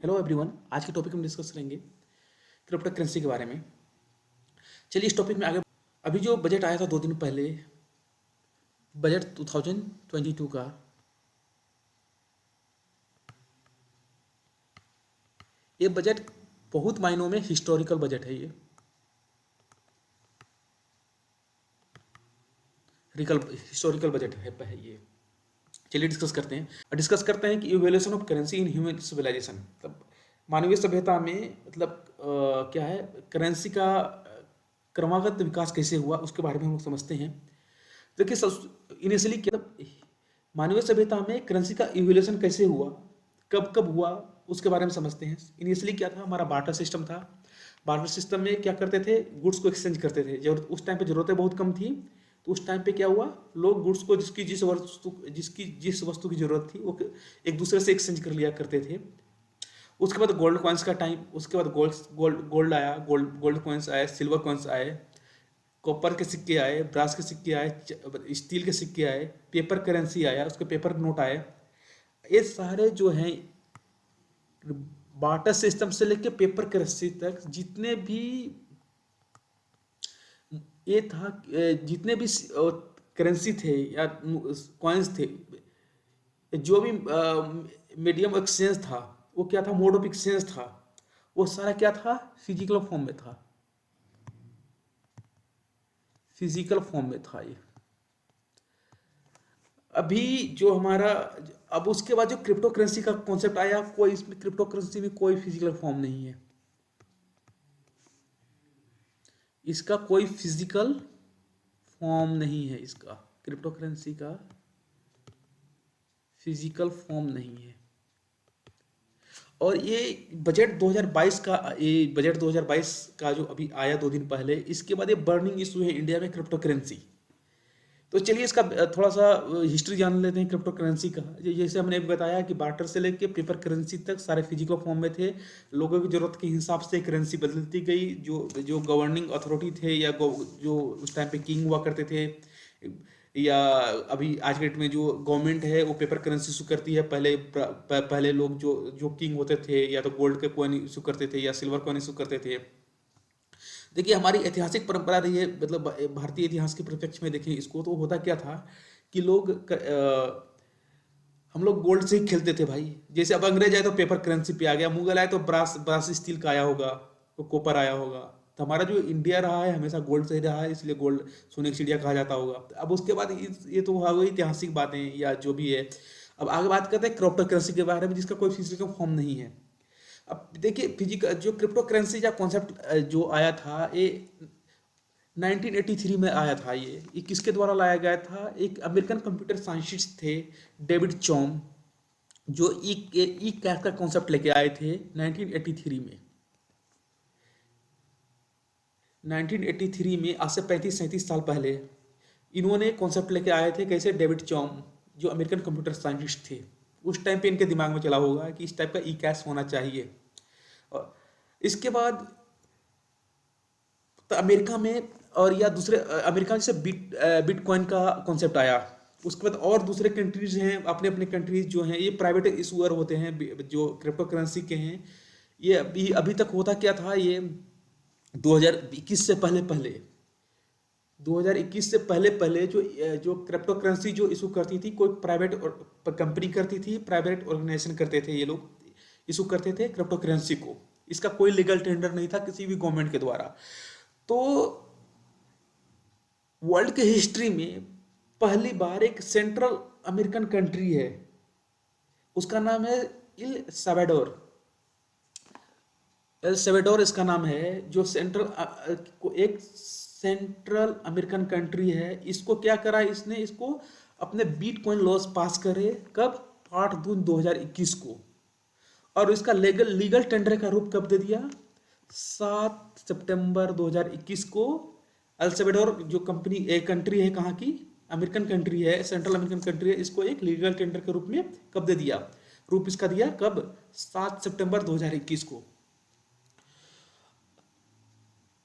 Hello everyone. आज के topic हम डिस्कस करेंगे क्रिप्टो करेंसी के बारे में। चलिए इस टॉपिक में आगे। अभी जो बजट आया था 2 दिन पहले, बजट 2022 का, ये बजट बहुत मायनों में हिस्टोरिकल बजट है। ये हिस्टोरिकल बजट है ये। चलिए डिस्कस करते हैं कि evolution of currency in human civilisation. मतलब मानवीय सभ्यता में, मतलब क्या है, करेंसी का क्रमागत विकास कैसे हुआ उसके बारे में हम लोग समझते हैं। देखिए, इनिशियली क्या, मतलब मानवीय सभ्यता में करेंसी का इवोल्यूशन कैसे हुआ, कब कब हुआ, उसके बारे में समझते हैं। इनिशियली क्या था, हमारा बार्टर सिस्टम था। बार्टर सिस्टम में क्या करते थे, गुड्स को एक्सचेंज करते थे। जरूरत उस टाइम पे ज़रूरतें बहुत कम थी, तो उस टाइम पे क्या हुआ, लोग गुड्स को जिस वस्तु की ज़रूरत थी वो एक दूसरे से एक्सचेंज कर लिया करते थे। उसके बाद गोल्ड कॉइन्स का टाइम, उसके बाद गोल्ड गोल्ड गोल्ड आया, गोल्ड कॉइन्स आए, सिल्वर कॉइन्स आए, कॉपर के सिक्के आए, ब्रास के सिक्के आए, स्टील के सिक्के आए, पेपर करेंसी आया, उसके पेपर नोट आए। ये सारे जो हैं, बार्टर सिस्टम से लेके पेपर करेंसी तक जितने भी ये था, जितने भी करेंसी थे या कॉइन्स थे, जो भी मीडियम एक्सचेंज था, वो क्या था, मोड ऑफ एक्सचेंज था। वो सारा क्या था, फिजिकल फॉर्म में था। फिजिकल फॉर्म में था ये। अभी जो हमारा, अब उसके बाद जो क्रिप्टो करेंसी का कॉन्सेप्ट आया, कोई इसमें क्रिप्टो करेंसी में कोई फिजिकल फॉर्म नहीं है। इसका कोई फिजिकल फॉर्म नहीं है। इसका क्रिप्टो करेंसी का फिजिकल फॉर्म नहीं है। और ये बजट 2022 का जो अभी आया 2 दिन पहले, इसके बाद ये बर्निंग इशू है इंडिया में, क्रिप्टो करेंसी। तो चलिए इसका थोड़ा सा हिस्ट्री जान लेते हैं क्रिप्टो करेंसी का। जैसे हमने बताया कि बार्टर से लेके पेपर करेंसी तक सारे फिजिकल फॉर्म में थे। लोगों की ज़रूरत के हिसाब से करेंसी बदलती गई। जो जो गवर्निंग अथॉरिटी थे या जो उस टाइम पे किंग हुआ करते थे, या अभी आज के डेट में जो गवर्नमेंट है वो पेपर करेंसी इशू करती है। पहले लोग जो जो किंग होते थे या तो गोल्ड के कॉइन इशू करते थे या सिल्वर कॉइन इशू करते थे। देखिए हमारी ऐतिहासिक परंपरा रही है, मतलब भारतीय इतिहास के परिप्रेक्ष्य में देखें इसको, तो होता क्या था कि हम लोग गोल्ड से ही खेलते थे भाई। जैसे अब अंग्रेज आए तो पेपर करेंसी पे आ गया, मुगल आए तो ब्रास ब्रास स्टील का आया होगा, तो कॉपर आया होगा। तो हमारा जो इंडिया रहा है हमेशा गोल्ड से ही रहा है, इसलिए गोल्ड सोने की चिड़िया कहा जाता होगा। अब उसके बाद ये तो हो गई ऐतिहासिक बातें या जो भी है। अब आगे बात करते हैं क्रिप्टो करेंसी के बारे में, जिसका कोई फिजिकल फॉर्म नहीं है। अब देखिए, फिजिकल जो क्रिप्टो करेंसी का कॉन्सेप्ट जो आया था, ये 1983 में आया था। ये किसके द्वारा लाया गया था, एक अमेरिकन कंप्यूटर साइंटिस्ट थे, डेविड चॉम, जो ई कैश का कॉन्सेप्ट लेके आए थे 1983 में। 1983 में, आज से 35-37 साल पहले, इन्होंने कॉन्सेप्ट लेके आए थे। कैसे, डेविड चॉम जो अमेरिकन कंप्यूटर साइंटिस्ट थे, उस टाइम पे इनके दिमाग में चला होगा कि इस टाइप का ई कैश होना चाहिए। और इसके बाद तो अमेरिका में, और या दूसरे अमेरिका से बिटकॉइन का कॉन्सेप्ट आया। उसके बाद और दूसरे कंट्रीज हैं, अपने अपने कंट्रीज जो हैं, ये प्राइवेट इशूअर होते हैं जो क्रिप्टो करेंसी के हैं। ये अभी अभी तक होता क्या था, ये 2021 से पहले पहले 2021 से पहले पहले जो जो क्रिप्टो करेंसी जो इशू करती थी, कोई प्राइवेट कंपनी करती थी, प्राइवेट ऑर्गेनाइजेशन करते थे, ये लोग इशू करते थे क्रिप्टो करेंसी को। इसका कोई लीगल टेंडर नहीं था किसी भी गवर्नमेंट के द्वारा। तो वर्ल्ड के हिस्ट्री में पहली बार एक सेंट्रल अमेरिकन कंट्री है, उसका नाम है इल सल्वाडोर। एल सल्वाडोर इसका नाम है, जो एक सेंट्रल अमेरिकन कंट्री है। इसको क्या करा इसने, इसको अपने बिटकॉइन लॉस पास करे, कब, 8 जून 2021 को। और इसका लीगल टेंडर का रूप कब दे दिया, 7 सितंबर 2021 को। अल सल्वाडोर जो एक कंट्री है, कहाँ की, अमेरिकन कंट्री है, सेंट्रल अमेरिकन कंट्री है, इसको एक लीगल टेंडर के रूप में कब दे दिया, रूप इसका दिया कब, 7 सितंबर 2021 को।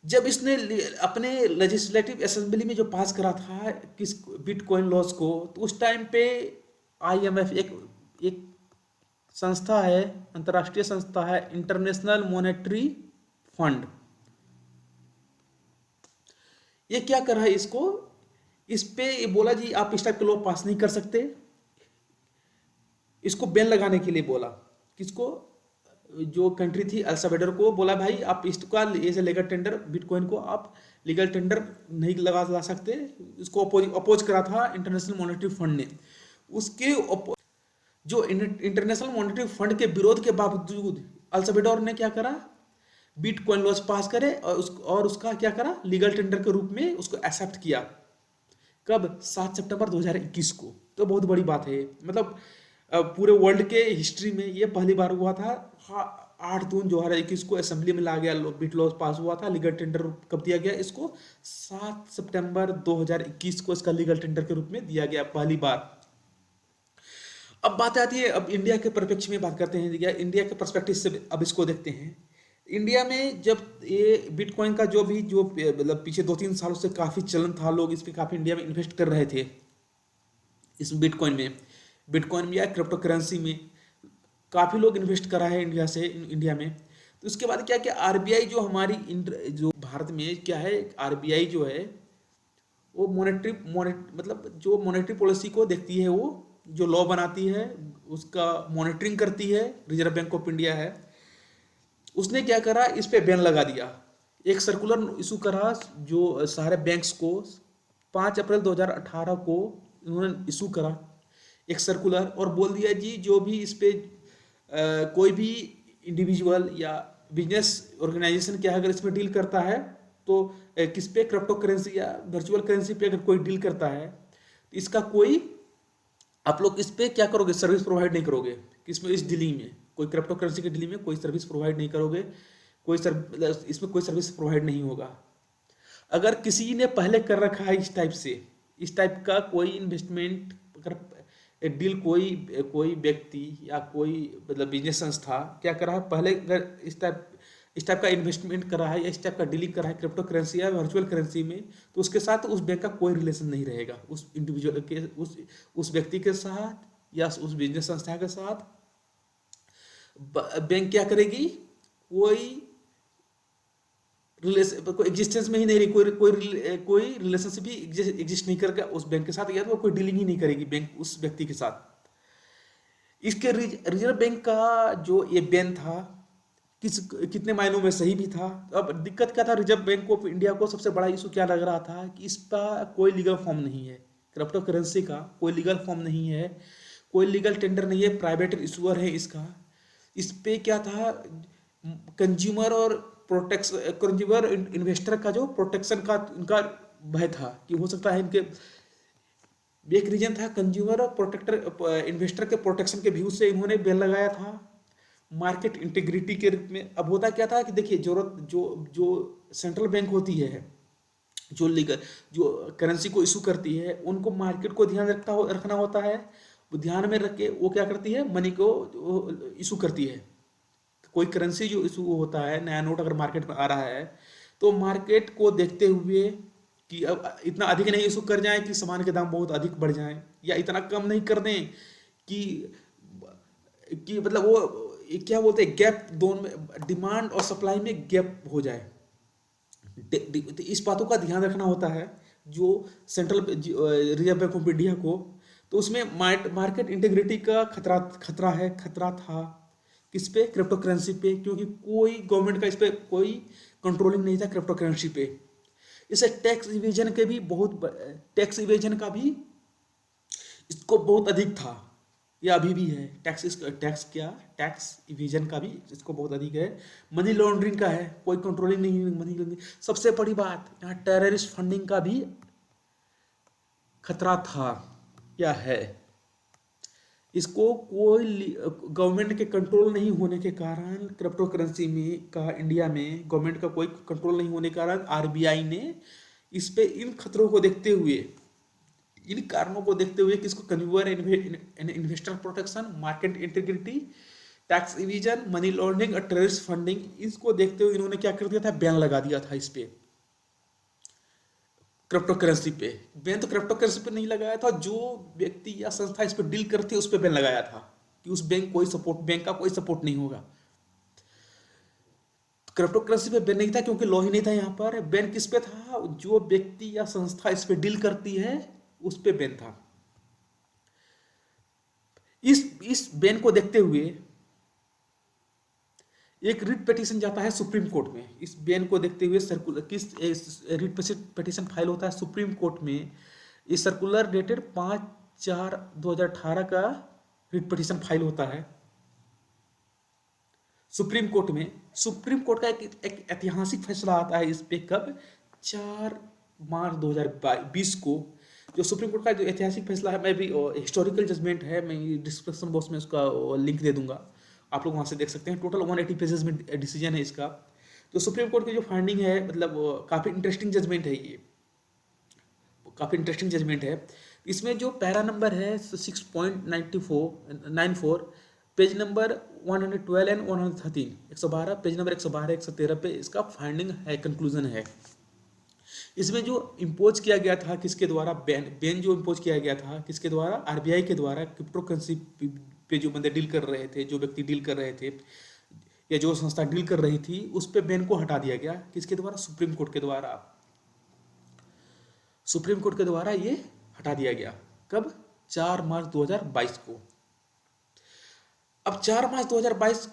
जब इसने अपने लेजिस्लेटिव असेंबली में जो पास करा था बिटकॉइन लॉस को, तो उस टाइम पे आईएमएफ एक संस्था है, अंतर्राष्ट्रीय संस्था है इंटरनेशनल मॉनेटरी फंड। ये क्या कर रहा है इसको, इस पे ये बोला जी आप इस टाइप के लॉ पास नहीं कर सकते, इसको बैन लगाने के लिए बोला। किसको, जो कंट्री थी एल साल्वाडोर को बोला भाई आप इसका as a legal tender bitcoin को आप लीगल टेंडर नहीं ला सकते। इसको अपोज करा था इंटरनेशनल मॉनेटरी फंड ने। उसके जो इंटरनेशनल मॉनेटरी फंड के विरोध के बावजूद एल साल्वाडोर ने क्या करा, बिटकॉइन लॉज पास करे और उसका क्या करा, लीगल टेंडर के रूप में उसको एक्सेप्ट किया। कब, 7 सितंबर 2021 को। तो बहुत बड़ी बात है, मतलब पूरे वर्ल्ड के हिस्ट्री में ये पहली बार हुआ था। 8 जून 2021 को असेंबली में ला गया, बिट लॉज पास हुआ था। लीगल टेंडर कब दिया गया इसको, 7 सितंबर 2021 को इसका लीगल टेंडर के रूप में दिया गया पहली बार। अब बात आती है, अब इंडिया के परिप्रेक्ष्य में बात करते हैं, या इंडिया के पर्सपेक्टिव से अब इसको देखते हैं। इंडिया में जब ये बिटकॉइन का जो मतलब पीछे 2-3 सालों से काफ़ी चलन था, लोग इस पर काफ़ी इंडिया में इन्वेस्ट कर रहे थे, इस बिटकॉइन में या क्रिप्टो करेंसी में काफ़ी लोग इन्वेस्ट कर रहे हैं इंडिया में। तो उसके बाद क्या क्या आरबीआई जो हमारी जो भारत में क्या है, आरबीआई जो है वो मतलब जो मॉनेटरी पॉलिसी को देखती है, वो जो लॉ बनाती है उसका मॉनिटरिंग करती है, रिजर्व बैंक ऑफ इंडिया है। उसने क्या करा, इस पे बैन लगा दिया। एक सर्कुलर इशू करा जो सारे बैंक्स को, 5 अप्रैल 2018 को उन्होंने इशू करा एक सर्कुलर, और बोल दिया जी जो भी इस पे कोई भी इंडिविजुअल या बिजनेस ऑर्गेनाइजेशन क्या अगर इसमें डील करता है तो किस पे, क्रिप्टो करेंसी या वर्चुअल करेंसी पे अगर कोई डील करता है तो इसका कोई, आप लोग इस पे क्या करोगे, सर्विस प्रोवाइड नहीं करोगे। किसमें, इस डीलिंग में, कोई क्रिप्टो करेंसी की डीलिंग में कोई सर्विस प्रोवाइड नहीं करोगे, इसमें कोई सर्विस प्रोवाइड नहीं होगा। अगर किसी ने पहले कर रखा है इस टाइप का कोई इन्वेस्टमेंट, अगर डील कोई व्यक्ति या कोई मतलब बिजनेस संस्था क्या कर रहा है, पहले अगर इस टाइप का इन्वेस्टमेंट कर रहा है या इस टाइप का डीलिंग कर रहा है क्रिप्टो करेंसी या वर्चुअल करेंसी में, तो उसके साथ उस बैंक का कोई रिलेशन नहीं रहेगा, उस इंडिविजुअल के उस व्यक्ति के साथ या उस बिजनेस संस्था के साथ। बैंक क्या करेगी, कोई एग्जिस्टेंस में ही नहीं रही, कोई रिलेशनशिप भी एग्जिस्ट नहीं करेगा उस बैंक के साथ, या तो कोई डीलिंग ही नहीं करेगी बैंक उस व्यक्ति के साथ। इसके रिजर्व बैंक का जो ये बैन था कितने मायनों में सही भी था। अब दिक्कत क्या था, रिजर्व बैंक ऑफ इंडिया को सबसे बड़ा इशू क्या लग रहा था कि इसका कोई लीगल फॉर्म नहीं है, क्रिप्टो करेंसी का कोई लीगल फॉर्म नहीं है, कोई लीगल टेंडर नहीं है, प्राइवेट इशूअर है इसका। इस पे क्या था, कंज्यूमर इन्वेस्टर का जो प्रोटेक्शन का उनका भय था कि हो सकता है इनके, एक रीजन था कंज्यूमर और इन्वेस्टर के प्रोटेक्शन के व्यू से इन्होंने बैन लगाया था। मार्केट इंटीग्रिटी के रूप में अब होता क्या था कि देखिए, जरूरत जो सेंट्रल बैंक होती है, जो करेंसी को इशू करती है, उनको मार्केट को ध्यान रखना होता है। वो ध्यान में रख के वो क्या करती है, मनी को इशू करती है। कोई करेंसी जो इशू होता है, नया नोट अगर मार्केट में आ रहा है तो मार्केट को देखते हुए कि अब इतना अधिक नहीं इशू कर जाए कि सामान के दाम बहुत अधिक बढ़ जाएं, या इतना कम नहीं कर दें कि मतलब वो क्या बोलते हैं, गैप दोनों में, डिमांड और सप्लाई में गैप हो जाए। इस बातों का ध्यान रखना होता है जो central reserve bank of India को। तो उसमें मार्केट इंटीग्रिटी का खतरा था किस पे, क्रिप्टो करेंसी पे, क्योंकि कोई गवर्नमेंट का इस पे कोई कंट्रोलिंग नहीं था क्रिप्टो करेंसी पे। इसे टैक्स इवेजन का भी इसको बहुत अधिक था, या अभी भी है। टैक्स इवेजन का भी इसको बहुत अधिक है। मनी लॉन्ड्रिंग का है, कोई कंट्रोलिंग नहीं है मनी लॉन्ड्रिंग। सबसे बड़ी बात, यहाँ टेररिस्ट फंडिंग का भी खतरा था या है। इसको कोई गवर्नमेंट के कंट्रोल नहीं होने के कारण, क्रिप्टो करेंसी में का इंडिया में गवर्नमेंट का कोई कंट्रोल नहीं होने के कारण आरबीआई ने इस पे इन खतरों को देखते हुए, इन कारणों को देखते हुए कि इसको consumer investor protection, market integrity, tax evasion, money laundering और टेररिस्ट फंडिंग, इसको देखते हुए इन्होंने क्या कर दिया था, बैन लगा दिया था इस पे, क्रिप्टो करेंसी पे। बैन तो क्रिप्टो करेंसी पे नहीं लगाया था, जो व्यक्ति या संस्था इस पे डील करती है उस पे बैन लगाया था। कि उस बैंक का कोई सपोर्ट नहीं होगा। क्रिप्टो करेंसी पे बैन नहीं था क्योंकि लॉ ही नहीं था यहाँ पर। बैन किस पे था? जो व्यक्ति या संस्था इस पे डील करती है उस पे बैन था। इस बैन को देखते हुए एक रिट पिटीशन जाता है सुप्रीम कोर्ट में। इस बैन को देखते हुए रिट पिटीशन फाइल होता है सुप्रीम कोर्ट में। इस सर्कुलर डेटेड 5/4/2018 का रिट पिटीशन फाइल होता है सुप्रीम कोर्ट में। सुप्रीम कोर्ट का एक ऐतिहासिक फैसला आता है इस पे कब? 4 मार्च 2020 को। जो सुप्रीम कोर्ट का जो ऐतिहासिक फैसला है, मैं भी हिस्टोरिकल जजमेंट है, मैं डिस्क्रिप्शन बॉक्स में उसका लिंक दे दूंगा, आप लोग वहाँ से देख सकते हैं। टोटल 180 पेजेस में डिसीजन है इसका। तो सुप्रीम कोर्ट की जो फाइंडिंग है, मतलब काफ़ी इंटरेस्टिंग जजमेंट है ये, काफ़ी इंटरेस्टिंग जजमेंट है। इसमें जो पैरा नंबर है 6.94 page number 112 and 113, 112 page number 112 113 पे इसका फाइंडिंग है, कंक्लूजन है। इसमें जो इम्पोज किया गया था किसके द्वारा, बैन जो इम्पोज किया गया था किसके द्वारा? आरबीआई के द्वारा। क्रिप्टो करेंसी पे जो बंदे डील कर रहे थे, जो व्यक्ति डील कर रहे थे या जो संस्था डील कर रही थी, उस पे बैन को हटा दिया गया। किसके द्वारा? सुप्रीम कोर्ट के द्वारा। सुप्रीम कोर्ट के द्वारा ये हटा दिया गया। कब? 4 मार्च 2022 को। अब 4 मार्च 2020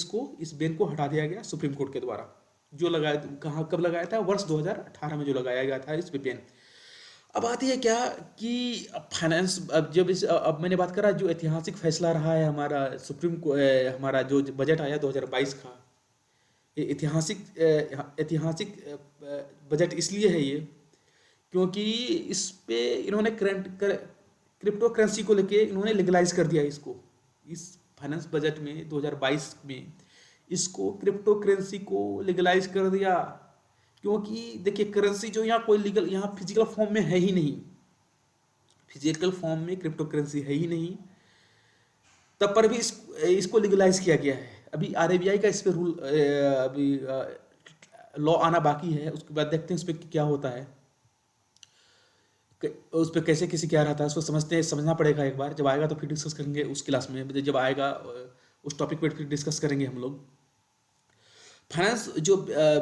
को इस बैन को हटा दिया गया सुप्रीम कोर्ट के द्वारा। जो लगाया, कहाँ कब लगाया था? वर्ष 2018 में जो लगाया गया था इस पे बैन। अब आती है क्या कि फाइनेंस, अब मैंने बात करा जो ऐतिहासिक फैसला रहा है हमारा हमारा जो बजट आया 2022 का, ऐतिहासिक बजट इसलिए है ये क्योंकि इस पे इन्होंने क्रिप्टो करेंसी को लेके इन्होंने लीगलाइज कर दिया इसको। इस फाइनेंस बजट में 2022 में इसको क्रिप्टो करेंसी को लीगलाइज कर दिया। क्योंकि देखिए करेंसी जो यहाँ कोई लीगल, यहाँ फिजिकल फॉर्म में है ही नहीं, फिजिकल फॉर्म में क्रिप्टो करेंसी है ही नहीं, तब पर भी इसको लीगलाइज किया गया है। अभी आरबीआई का इस पर रूल, अभी लॉ आना बाकी है, उसके बाद देखते हैं उस पर क्या होता है, उस पर कैसे किसी क्या रहता है, उसको समझना पड़ेगा एक बार। जब आएगा तो फिर डिस्कस करेंगे उस क्लास में, जब आएगा उस टॉपिक पर फिर डिस्कस करेंगे हम लोग। फाइनेंस जो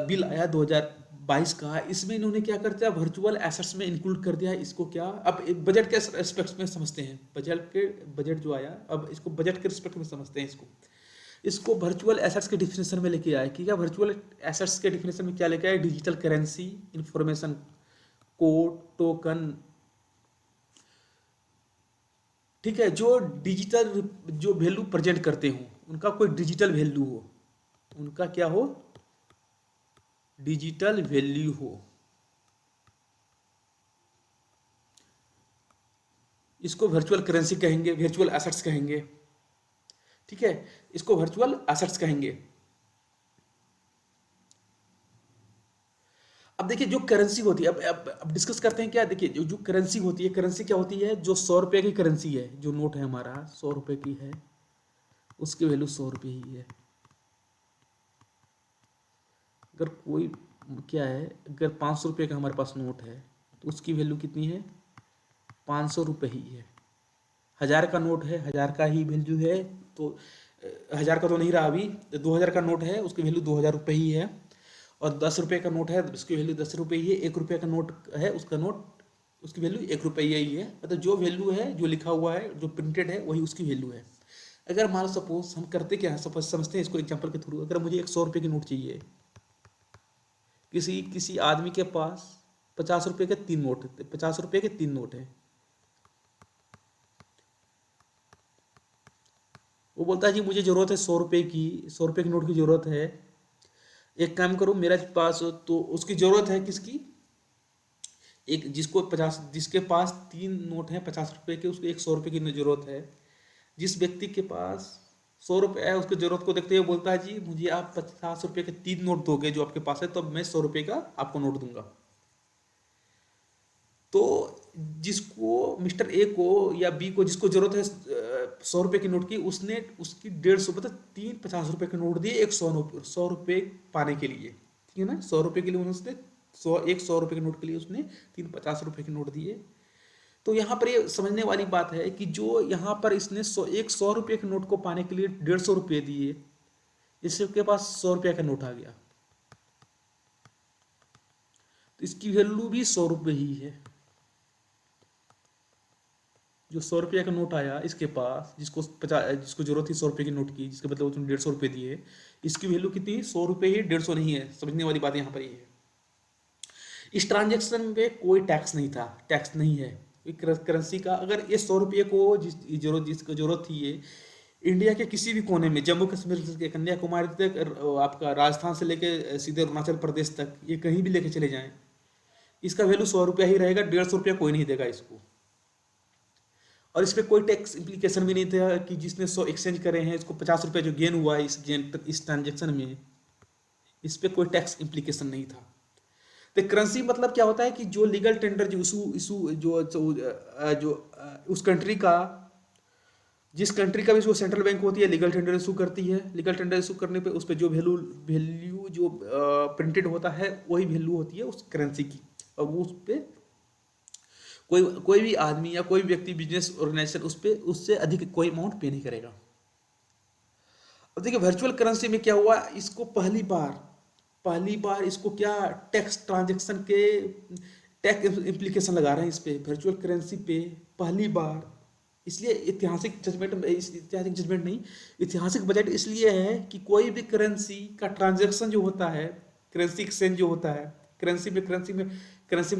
बिल आया 2022 का, इसमें इन्होंने क्या कर दिया? वर्चुअल एसेट्स में इंक्लूड कर दिया इसको। क्या अब बजट के एस्पेक्ट्स में समझते हैं, बजट जो आया, अब इसको बजट के रिस्पेक्ट में समझते हैं। इसको वर्चुअल एसेट्स के डिफिनेशन में लेके आए कि क्या वर्चुअल एसेट्स के डिफिनेशन में क्या लेके आए? Digital currency, information code, token, ठीक है, जो डिजिटल जो वैल्यू प्रेजेंट करते हो, उनका कोई डिजिटल वैल्यू हो, उनका क्या हो? डिजिटल वैल्यू हो। इसको वर्चुअल करेंसी कहेंगे, वर्चुअल एसेट्स कहेंगे, ठीक है, इसको वर्चुअल एसेट्स कहेंगे। अब देखिए जो करेंसी होती है, अब डिस्कस करते हैं क्या। देखिए जो करेंसी होती है, करेंसी क्या होती है? जो 100 रुपये की करेंसी है, जो नोट है हमारा 100 रुपये की है, उसकी वैल्यू 100 रुपये ही है। अगर कोई क्या है, अगर 500 रुपये का हमारे पास नोट है तो उसकी वैल्यू कितनी है? 500 रुपये ही है। 1000 का नोट है, 1000 का ही वैल्यू है, तो 1000 का तो नहीं रहा अभी, 2000 का नोट है, उसकी वैल्यू 2000 रुपये ही है। और 10 रुपये का नोट है, उसकी वैल्यू 10 रुपये ही है। 1 रुपये का नोट है, उसकी वैल्यू 1 रुपये ही है। मतलब जो वैल्यू है, जो लिखा हुआ है, जो प्रिंटेड है, वही उसकी वैल्यू है। अगर मान लो सपोज हम करते क्या है, सपोज समझते हैं इसको एग्जाम्पल के थ्रू। अगर मुझे एक 100 रुपये की नोट चाहिए, किसी आदमी के पास 50 रुपये के 3 नोट, 50 रुपये के 3 नोट है। वो बोलता है जी मुझे ज़रूरत है 100 रुपये की, 100 रुपये की नोट की ज़रूरत है। एक काम करो, मेरे पास तो उसकी ज़रूरत है किसकी? एक जिसके पास 3 नोट हैं 50 रुपये के, उसको एक 100 रुपये की ज़रूरत है। जिस व्यक्ति के पास 100 रुपये है, उसकी ज़रूरत को देखते हुए बोलता है जी मुझे आप 50 रुपये के 3 नोट दोगे जो आपके पास है, तो मैं 100 रुपये का आपको नोट दूंगा। तो जिसको मिस्टर ए को या बी को, जिसको जरूरत है 100 रुपये की नोट की, उसने उसकी 150 मतलब 3 50 रुपये के नोट दिए एक 100 रुपये पाने के लिए, ठीक है ना। 100 रुपये के लिए उसने 100 रुपये के नोट के लिए उसने 3 50 रुपये के नोट दिए। तो यहाँ पर ये समझने वाली बात है कि जो यहाँ पर इसने 100 रुपये के नोट को पाने के लिए 150 रुपये दिए, इसके पास 100 रुपये का नोट आ गया, तो इसकी वैल्यू भी 100 रुपये ही है। जो 100 रुपये का नोट आया इसके पास, जिसको जरूरत थी 100 रुपये के नोट की, जिसके बदले उसने 150 रुपये दिए, इसकी वैल्यू कितनी, 100 रुपये ही, 150 नहीं है। समझने वाली बात यहाँ पर ये है। इस ट्रांजेक्शन पे कोई टैक्स नहीं था, टैक्स नहीं है करेंसी का। अगर ये 100 रुपये को जिसको जरूरत थी, ये इंडिया के किसी भी कोने में, जम्मू कश्मीर से कन्याकुमारी तक, आपका राजस्थान से लेके सीधे अरुणाचल प्रदेश तक, ये कहीं भी लेके चले जाएं, इसका वैल्यू 100 रुपया ही रहेगा, 150 रुपया कोई नहीं देगा इसको। और इस पर कोई टैक्स इम्प्लीकेशन भी नहीं था कि जिसने 100 एक्सचेंज करे हैं, इसको 50 रुपये जो गेन हुआ है इस ट्रांजेक्शन में, इस पर कोई टैक्स इम्प्लीकेशन नहीं था। तो करेंसी मतलब क्या होता है कि जो लीगल टेंडर जो इशू जो उस कंट्री का, जिस कंट्री का भी जो सेंट्रल बैंक होती है लीगल टेंडर इशू करती है, लीगल टेंडर इशू करने पे उस पर जो वैल्यू जो प्रिंटेड होता है वही वैल्यू होती है उस करेंसी की, और वो उस पर कोई भी आदमी या कोई व्यक्ति, बिजनेस ऑर्गेनाइजेशन उस पर उससे अधिक कोई अमाउंट पे नहीं करेगा। अब देखिए वर्चुअल करेंसी में क्या हुआ, इसको पहली बार इसको क्या टैक्स ट्रांजैक्शन के टैक्स इम्प्लीकेशन लगा रहे हैं इस पे, वर्चुअल करेंसी पे पहली बार। इसलिए ऐतिहासिक बजट इसलिए है कि कोई भी करेंसी का ट्रांजैक्शन जो होता है, करेंसी एक्सचेंज जो होता है, करेंसी में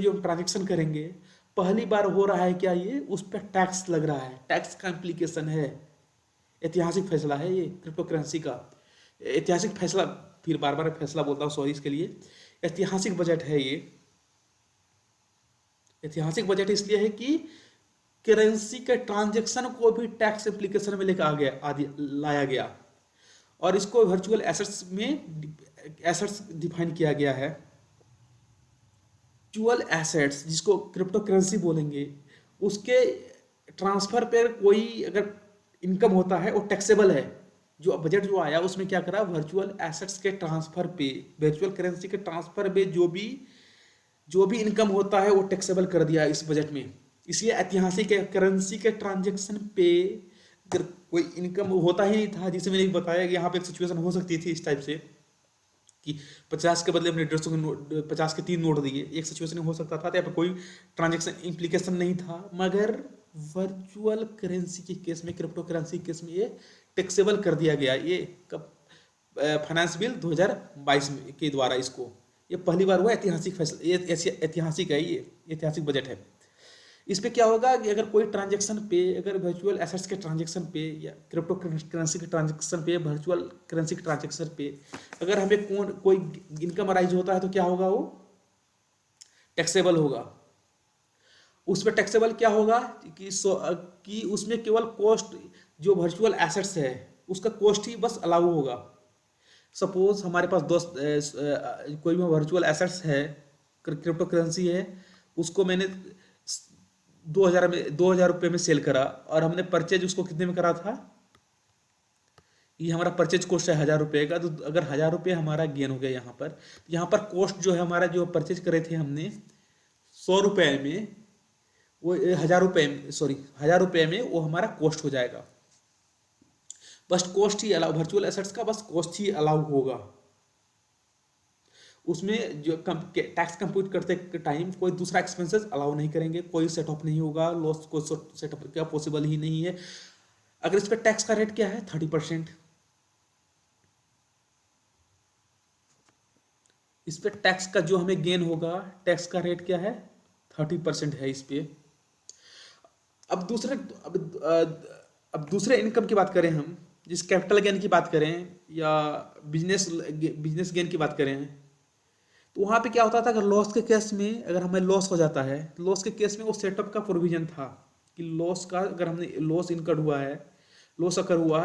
जो ट्रांजैक्शन करेंगे, पहली बार हो रहा है क्या, ये उस पर टैक्स लग रहा है, टैक्स का इम्प्लीकेशन है। ऐतिहासिक फैसला है ये क्रिप्टो करेंसी का, ऐतिहासिक फैसला, फिर बार फैसला बोलता हूँ, सॉरी इसके लिए। ऐतिहासिक बजट है ये। ऐतिहासिक बजट इसलिए है कि करेंसी के ट्रांजैक्शन को भी टैक्स एप्लीकेशन में लाया गया, और इसको वर्चुअल एसेट्स डिफाइन किया गया है। वर्चुअल एसेट्स जिसको क्रिप्टो करेंसी बोलेंगे, उसके ट्रांसफर पर कोई अगर इनकम होता है वो टैक्सेबल है। जो बजट जो आया उसमें क्या करा, वर्चुअल एसेट्स के ट्रांसफर पे, वर्चुअल करेंसी के ट्रांसफर पे जो भी इनकम होता है वो टैक्सेबल कर दिया इस बजट में। इसलिए ऐतिहासिक करेंसी के ट्रांजैक्शन पे अगर कोई इनकम होता ही नहीं था, जिसे मैंने बताया कि यहाँ पे एक सिचुएशन हो सकती थी इस टाइप से कि 50 के बदले हमने 150 के नोट, 50 के 3 नोट दिए, एक सिचुएशन हो सकता था, तो यहाँ पर कोई ट्रांजेक्शन इम्प्लीकेशन नहीं था। मगर वर्चुअल करेंसी के केस में, क्रिप्टो करेंसी के केस में ये टैक्सेबल कर दिया गया। ये कब, फाइनेंस बिल 2022 के द्वारा इसको, ये पहली बार हुआ। ऐतिहासिक फैसला, ये ऐतिहासिक है, ये ऐतिहासिक बजट है। इस पे क्या होगा कि अगर कोई ट्रांजैक्शन पे, अगर वर्चुअल एसेट्स के ट्रांजैक्शन पे या क्रिप्टो करेंसी के ट्रांजैक्शन पे, वर्चुअल करेंसी के ट्रांजैक्शन पे अगर हमें कोई इनकम अराइज होता है तो क्या होगा, वो टैक्सेबल होगा। उस पर टैक्सेबल क्या होगा कि उसमें केवल कॉस्ट, जो वर्चुअल एसेट्स है उसका कॉस्ट ही बस अलाउ होगा। सपोज हमारे पास कोई भी वर्चुअल एसेट्स है, क्रिप्टो करेंसी है, उसको मैंने 2000 रुपये में सेल करा, और हमने परचेज उसको कितने में करा था, ये हमारा परचेज कॉस्ट है 1000 रुपये का। तो अगर 1000 रुपये हमारा गेन हो गया यहाँ पर कॉस्ट जो है हमारा, जो परचेज करे थे हमने 100 रुपये में, वो 1000 रुपये में वो हमारा कॉस्ट हो जाएगा। बस कॉस्ट ही अलाउ, वर्चुअल एसेट्स का बस कॉस्ट ही अलाउ होगा। उसमें जो टैक्स कंप्यूट करते टाइम कोई दूसरा एक्सपेंसेस अलाउ नहीं करेंगे, कोई सेटअप नहीं होगा, लॉस को सेटअप क्या पॉसिबल ही नहीं है। अगर इस पर टैक्स का रेट क्या है, 30%। इस पर टैक्स का जो हमें गेन होगा, टैक्स का रेट क्या है, 30% है इस पे। अब दूसरे इनकम की बात करें हम, जिस कैपिटल गेन की बात करें या बिजनेस गेन की बात करें, तो वहाँ पे क्या होता था, अगर लॉस के केस में, अगर हमें लॉस हो जाता है, लॉस के केस में वो सेटअप का प्रोविजन था कि लॉस का, अगर हमने लॉस इनकर्ड हुआ है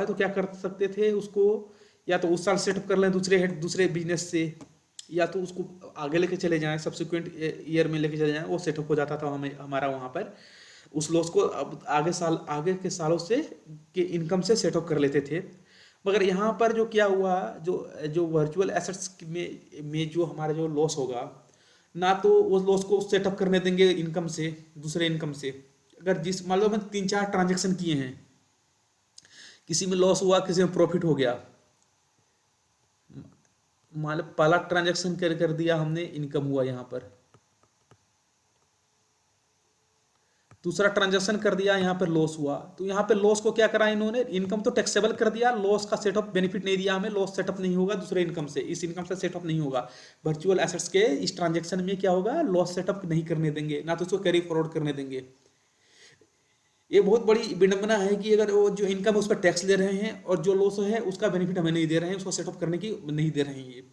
तो क्या कर सकते थे, उसको या तो उस साल सेटअप कर लें दूसरे बिजनेस से, या तो उसको आगे लेके चले जाएं, सब्सिक्वेंट ईयर में लेके चले जाएं, वो सेटअप हो जाता था हमारा वहाँ पर। उस लॉस को अब आगे के सालों से के इनकम से सेटअप कर लेते थे। मगर यहाँ पर जो क्या हुआ, जो वर्चुअल एसेट्स में जो हमारा जो लॉस होगा, ना तो वो लॉस को सेटअप करने देंगे इनकम से, दूसरे इनकम से, अगर जिस मान लो मैं 3-4 ट्रांजेक्शन किए हैं, किसी में लॉस हुआ, किसी में प्रॉफिट हो गया, मान लो पहला ट्रांजेक्शन कर दिया हमने, इनकम हुआ यहाँ पर, दूसरा ट्रांजैक्शन कर दिया, यहाँ पर लॉस हुआ, तो यहाँ पे लॉस को क्या करा इन्होंने, इनकम तो टैक्सेबल कर दिया, लॉस का सेट ऑफ बेनिफिट नहीं दिया हमें, लॉस सेटअप नहीं होगा दूसरे इनकम से, इस इनकम से सेटअप नहीं होगा। वर्चुअल एसेट्स के इस ट्रांजैक्शन में क्या होगा, लॉस सेटअप नहीं करने देंगे, ना तो उसको कैरी फॉरवर्ड करने देंगे। ये बहुत बड़ी विडंबना है कि अगर वो जो इनकम है उस पर टैक्स ले रहे हैं और जो लॉस है उसका बेनिफिट हमें नहीं दे रहे हैं, उसको सेटअप करने की नहीं दे रहे हैं ये।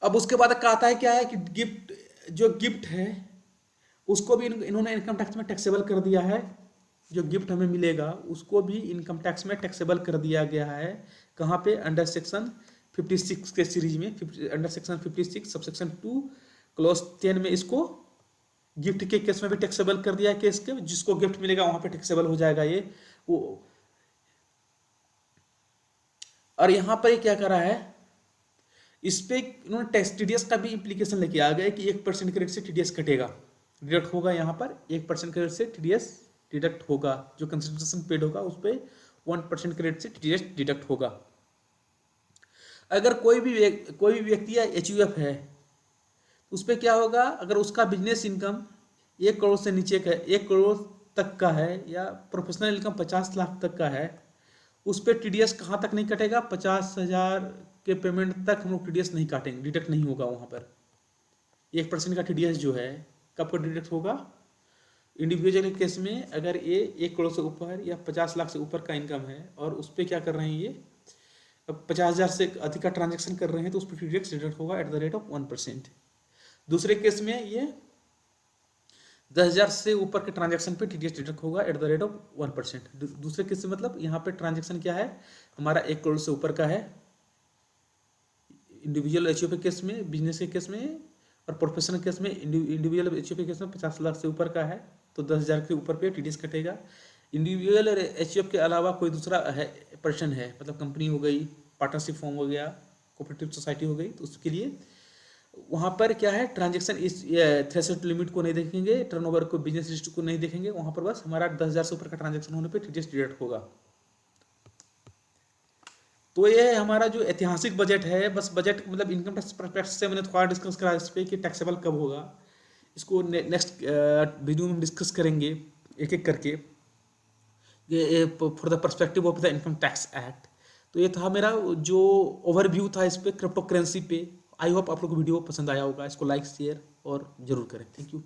अब उसके बाद कहता है क्या है कि गिफ्ट, जो गिफ्ट है उसको भी इन्होंने इनकम टैक्स में टैक्सेबल कर दिया है, जो गिफ्ट हमें मिलेगा उसको भी इनकम टैक्स में टैक्सेबल कर दिया गया है। कहाँ पे, अंडर सेक्शन 56 के सीरीज में, अंडर सेक्शन 56 सबसेक्शन 2 क्लॉज 10 में इसको गिफ्ट के केस में भी टैक्सेबल कर दिया है, केस के जिसको गिफ्ट मिलेगा वहां पे टैक्सेबल हो जाएगा ये वो। और यहाँ पर क्या कर रहा है, इस पे इन्होंने टैक्स टीडीएस का भी इम्प्लीकेशन लेके आ गया कि 1% क्रेडिट से टीडीएस कटेगा, डिडक्ट होगा, यहाँ पर 1% क्रेडिट से टीडीएस डिडक्ट होगा, जो कंसिडरेशन पेड होगा उस पर 1% क्रेडिट से टीडीएस डिडक्ट होगा। अगर कोई भी व्यक्ति या एचयूएफ है उस पर क्या होगा, अगर उसका बिजनेस इनकम 1 करोड़ से नीचे का, 1 करोड़ तक का है, या प्रोफेशनल इनकम 50 लाख तक का है, उस पर टीडीएस कहाँ तक नहीं कटेगा, 50,000 के पेमेंट तक हम लोग टीडीएस नहीं काटेंगे, डिडक्ट नहीं होगा वहाँ पर। 1% का टीडीएस जो है कब को डिडक्ट होगा, इंडिविजुअल के केस में अगर ये 1 करोड़ से ऊपर या 50 लाख से ऊपर का इनकम है और उस पर क्या कर रहे हैं ये, अब 50,000 से अधिक का ट्रांजेक्शन कर रहे हैं तो उस पर टीडीएस डिडक्ट होगा एट द रेट ऑफ 1%। दूसरे केस में ये 10,000 से ऊपर के ट्रांजैक्शन पे टीडीएस डिडक्ट होगा एट द रेट ऑफ 1%। दूसरे केस से मतलब यहाँ पे ट्रांजैक्शन क्या है, हमारा 1 करोड़ से ऊपर का है इंडिविजुअल एचओ के केस में, बिजनेस के केस में, और प्रोफेशनल केस में, इंडिविजुअल एचओ के केस में 50 लाख से ऊपर का है तो 10,000 के ऊपर पे टीडीएस कटेगा। इंडिविजुअल और एचओ के अलावा कोई दूसरा है पर्सन है, मतलब कंपनी हो गई, पार्टनरशिप फॉर्म हो गया, कोऑपरेटिव सोसाइटी हो गई, तो उसके लिए वहाँ पर क्या है, ट्रांजैक्शन इस थ्रेशोल्ड लिमिट को नहीं देखेंगे, टर्नओवर को, बिजनेस लिस्ट को नहीं देखेंगे, वहाँ पर बस हमारा 10,000 से ऊपर का ट्रांजैक्शन होने पे टीडीएस डिडक्ट होगा। तो ये हमारा जो ऐतिहासिक बजट है, बस बजट मतलब इनकम टैक्स परस्पेक्टिव से मैंने थोड़ा डिस्कस करा इस पर कि टैक्सेबल कब होगा, इसको नेक्स्ट वीडियो में हम डिस्कस करेंगे एक एक करके, ये for the perspective of the income tax act. तो ये था मेरा जो ओवरव्यू था इस पर, क्रिप्टो करेंसी पे। आई होप आप लोग को वीडियो पसंद आया होगा, इसको लाइक शेयर और जरूर करें। Thank you.